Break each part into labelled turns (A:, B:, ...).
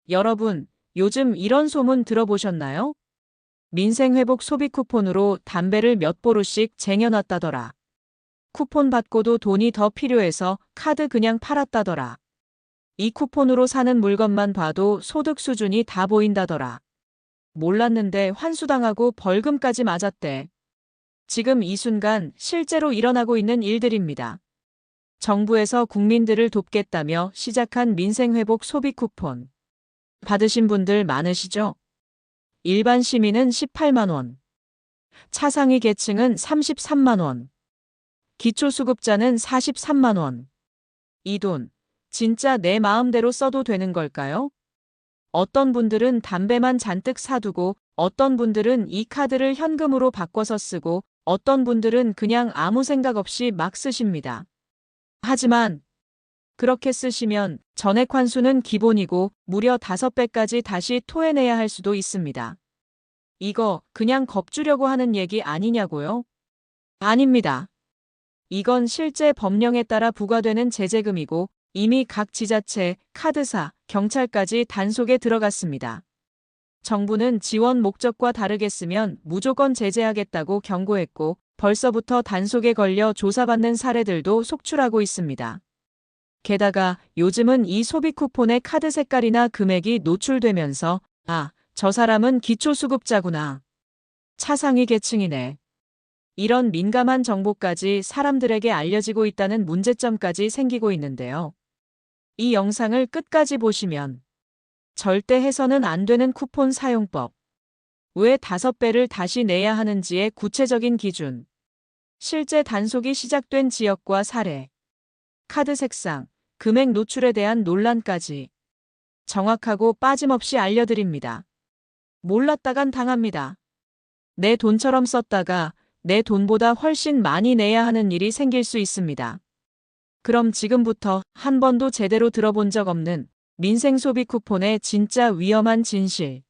A: 여러분, 요즘 이런 소문 들어보셨나요? 민생회복 소비 쿠폰으로 담배를 몇 보루씩 쟁여놨다더라. 쿠폰 받고도 돈이 더 필요해서 카드 그냥 팔았다더라. 이 쿠폰으로 사는 물건만 봐도 소득 수준이 다 보인다더라. 몰랐는데 환수당하고 벌금까지 맞았대. 지금 이 순간 실제로 일어나고 있는 일들입니다. 정부에서 국민들을 돕겠다며 시작한 민생회복 소비 쿠폰. 받으신 분들 많으시죠? 일반 시민은 18만 원, 차상위 계층은 33만 원, 기초수급자는 43만 원. 이 돈, 진짜 내 마음대로 써도 되는 걸까요? 어떤 분들은 담배만 잔뜩 사두고, 어떤 분들은 이 카드를 현금으로 바꿔서 쓰고, 어떤 분들은 그냥 아무 생각 없이 막 쓰십니다. 하지만 그렇게 쓰시면 전액 환수는 기본이고 무려 5배까지 다시 토해내야 할 수도 있습니다. 이거 그냥 겁주려고 하는 얘기 아니냐고요? 아닙니다. 이건 실제 법령에 따라 부과되는 제재금이고 이미 각 지자체, 카드사, 경찰까지 단속에 들어갔습니다. 정부는 지원 목적과 다르게 쓰면 무조건 제재하겠다고 경고했고 벌써부터 단속에 걸려 조사받는 사례들도 속출하고 있습니다. 게다가 요즘은 이 소비 쿠폰의 카드 색깔이나 금액이 노출되면서 저 사람은 기초수급자구나. 차상위 계층이네. 이런 민감한 정보까지 사람들에게 알려지고 있다는 문제점까지 생기고 있는데요. 이 영상을 끝까지 보시면 절대 해서는 안 되는 쿠폰 사용법, 왜 5배를 다시 내야 하는지의 구체적인 기준, 실제 단속이 시작된 지역과 사례, 카드 색상, 금액 노출에 대한 논란까지 정확하고 빠짐없이 알려드립니다. 몰랐다간 당합니다. 내 돈처럼 썼다가 내 돈보다 훨씬 많이 내야 하는 일이 생길 수 있습니다. 그럼 지금부터 한 번도 제대로 들어본 적 없는 민생 소비 쿠폰의 진짜 위험한 진실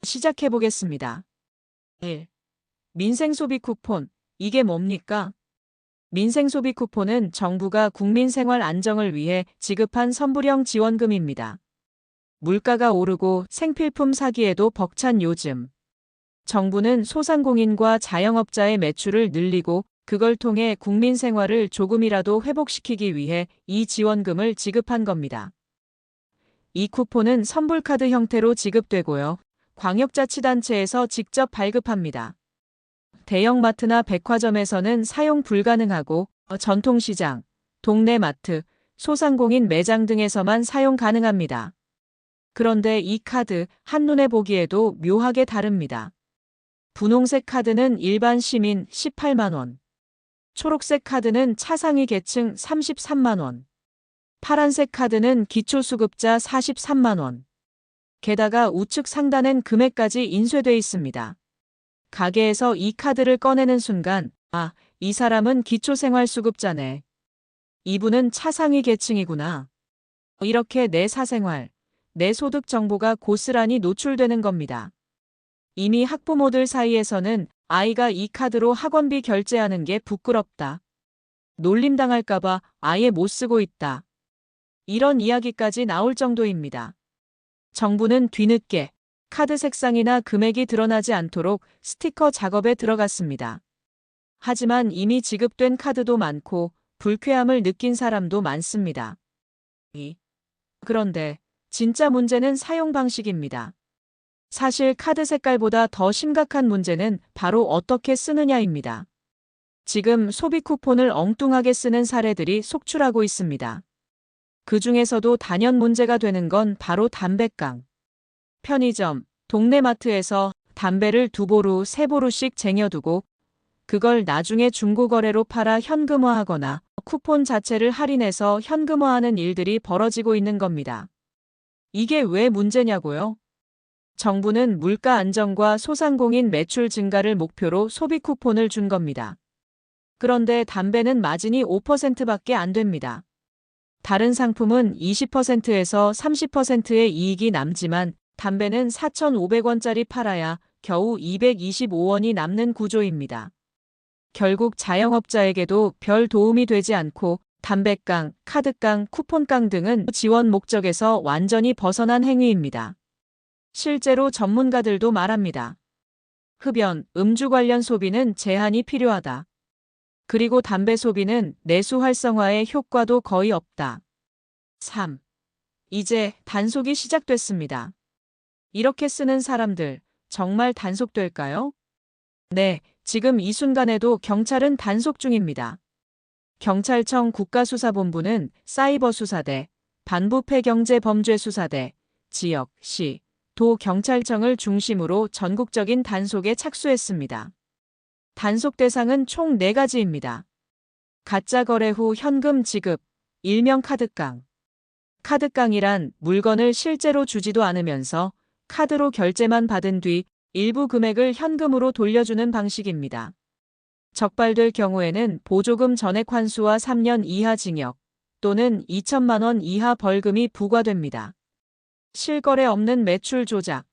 A: 시작해 보겠습니다. 1. 민생 소비 쿠폰, 이게 뭡니까? 민생 소비 쿠폰은 정부가 국민 생활 안정을 위해 지급한 선불형 지원금입니다. 물가가 오르고 생필품 사기에도 벅찬 요즘, 정부는 소상공인과 자영업자의 매출을 늘리고 그걸 통해 국민 생활을 조금이라도 회복시키기 위해 이 지원금을 지급한 겁니다. 이 쿠폰은 선불카드 형태로 지급되고요. 광역자치단체에서 직접 발급합니다. 대형마트나 백화점에서는 사용 불가능하고 전통시장, 동네 마트, 소상공인 매장 등에서만 사용 가능합니다. 그런데 이 카드 한눈에 보기에도 묘하게 다릅니다. 분홍색 카드는 일반 시민 18만 원, 초록색 카드는 차상위 계층 33만 원, 파란색 카드는 기초수급자 43만 원. 게다가 우측 상단엔 금액까지 인쇄돼 있습니다. 가게에서 이 카드를 꺼내는 순간 이 사람은 기초생활수급자네. 이분은 차상위 계층이구나. 이렇게 내 사생활, 내 소득 정보가 고스란히 노출되는 겁니다. 이미 학부모들 사이에서는 아이가 이 카드로 학원비 결제하는 게 부끄럽다. 놀림당할까봐 아예 못 쓰고 있다. 이런 이야기까지 나올 정도입니다. 정부는 뒤늦게 카드 색상이나 금액이 드러나지 않도록 스티커 작업에 들어갔습니다. 하지만 이미 지급된 카드도 많고 불쾌함을 느낀 사람도 많습니다. 그런데 진짜 문제는 사용 방식입니다. 사실 카드 색깔보다 더 심각한 문제는 바로 어떻게 쓰느냐입니다. 지금 소비 쿠폰을 엉뚱하게 쓰는 사례들이 속출하고 있습니다. 그 중에서도 단연 문제가 되는 건 바로 담배깡. 편의점, 동네 마트에서 담배를 2보루, 3보루씩 쟁여두고 그걸 나중에 중고거래로 팔아 현금화하거나 쿠폰 자체를 할인해서 현금화하는 일들이 벌어지고 있는 겁니다. 이게 왜 문제냐고요? 정부는 물가 안정과 소상공인 매출 증가를 목표로 소비 쿠폰을 준 겁니다. 그런데 담배는 마진이 5%밖에 안 됩니다. 다른 상품은 20%에서 30%의 이익이 남지만 담배는 4,500원짜리 팔아야 겨우 225원이 남는 구조입니다. 결국 자영업자에게도 별 도움이 되지 않고 담배깡, 카드깡, 쿠폰깡 등은 지원 목적에서 완전히 벗어난 행위입니다. 실제로 전문가들도 말합니다. 흡연, 음주 관련 소비는 제한이 필요하다. 그리고 담배 소비는 내수 활성화에 효과도 거의 없다. 3. 이제 단속이 시작됐습니다. 이렇게 쓰는 사람들, 정말 단속될까요? 네, 지금 이 순간에도 경찰은 단속 중입니다. 경찰청 국가수사본부는 사이버수사대, 반부패경제범죄수사대, 지역, 시, 도 경찰청을 중심으로 전국적인 단속에 착수했습니다. 단속 대상은 총 4가지입니다. 가짜 거래 후 현금 지급, 일명 카드깡. 카드깡이란 물건을 실제로 주지도 않으면서 카드로 결제만 받은 뒤 일부 금액을 현금으로 돌려주는 방식입니다. 적발될 경우에는 보조금 전액 환수와 3년 이하 징역 또는 2천만 원 이하 벌금이 부과됩니다. 실거래 없는 매출 조작.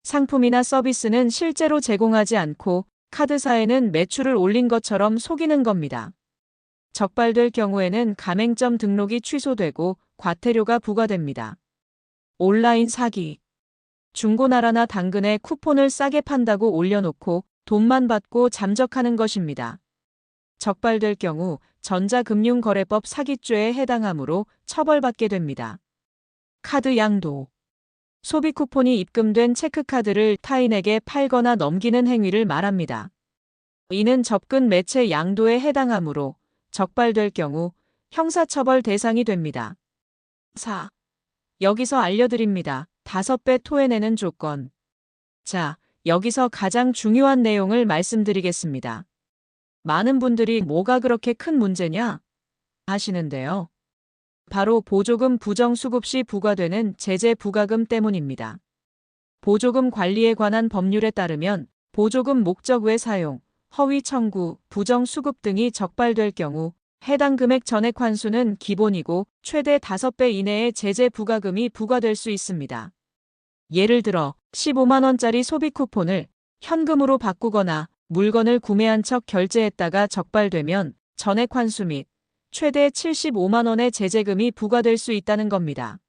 A: 상품이나 서비스는 실제로 제공하지 않고 카드사에는 매출을 올린 것처럼 속이는 겁니다. 적발될 경우에는 가맹점 등록이 취소되고 과태료가 부과됩니다. 온라인 사기. 중고나라나 당근에 쿠폰을 싸게 판다고 올려놓고 돈만 받고 잠적하는 것입니다. 적발될 경우 전자금융거래법 사기죄에 해당하므로 처벌받게 됩니다. 카드 양도. 소비 쿠폰이 입금된 체크카드를 타인에게 팔거나 넘기는 행위를 말합니다. 이는 접근 매체 양도에 해당하므로 적발될 경우 형사처벌 대상이 됩니다. 4. 여기서 알려드립니다. 5배 토해내는 조건. 자, 여기서 가장 중요한 내용을 말씀드리겠습니다. 많은 분들이 뭐가 그렇게 큰 문제냐 하시는데요. 바로 보조금 부정수급 시 부과되는 제재 부과금 때문입니다. 보조금 관리에 관한 법률에 따르면 보조금 목적 외 사용, 허위 청구, 부정수급 등이 적발될 경우 해당 금액 전액 환수는 기본이고 최대 5배 이내의 제재 부과금이 부과될 수 있습니다. 예를 들어 15만 원짜리 소비 쿠폰을 현금으로 바꾸거나 물건을 구매한 척 결제했다가 적발되면 전액 환수 및 최대 75만 원의 제재금이 부과될 수 있다는 겁니다.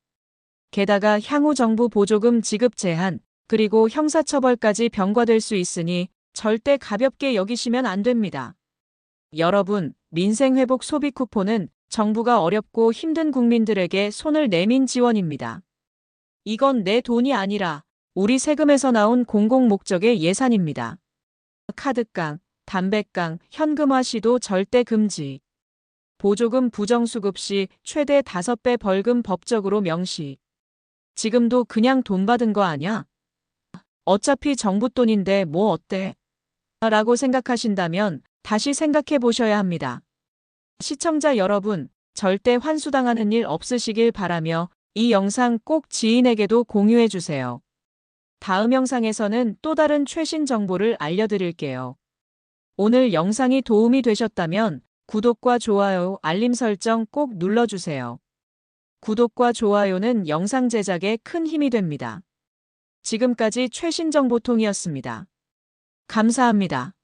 A: 게다가 향후 정부 보조금 지급 제한, 그리고 형사처벌까지 병과될 수 있으니 절대 가볍게 여기시면 안 됩니다. 여러분, 민생회복 소비 쿠폰은 정부가 어렵고 힘든 국민들에게 손을 내민 지원입니다. 이건 내 돈이 아니라 우리 세금에서 나온 공공 목적의 예산입니다. 카드깡, 담배깡, 현금화 시도 절대 금지. 보조금 부정수급 시 최대 5배 벌금 법적으로 명시. 지금도 그냥 돈 받은 거 아냐? 어차피 정부 돈인데 뭐 어때? 라고 생각하신다면 다시 생각해 보셔야 합니다. 시청자 여러분, 절대 환수당하는 일 없으시길 바라며 이 영상 꼭 지인에게도 공유해 주세요. 다음 영상에서는 또 다른 최신 정보를 알려드릴게요. 오늘 영상이 도움이 되셨다면 구독과 좋아요, 알림 설정 꼭 눌러주세요. 구독과 좋아요는 영상 제작에 큰 힘이 됩니다. 지금까지 최신 정보통이었습니다. 감사합니다.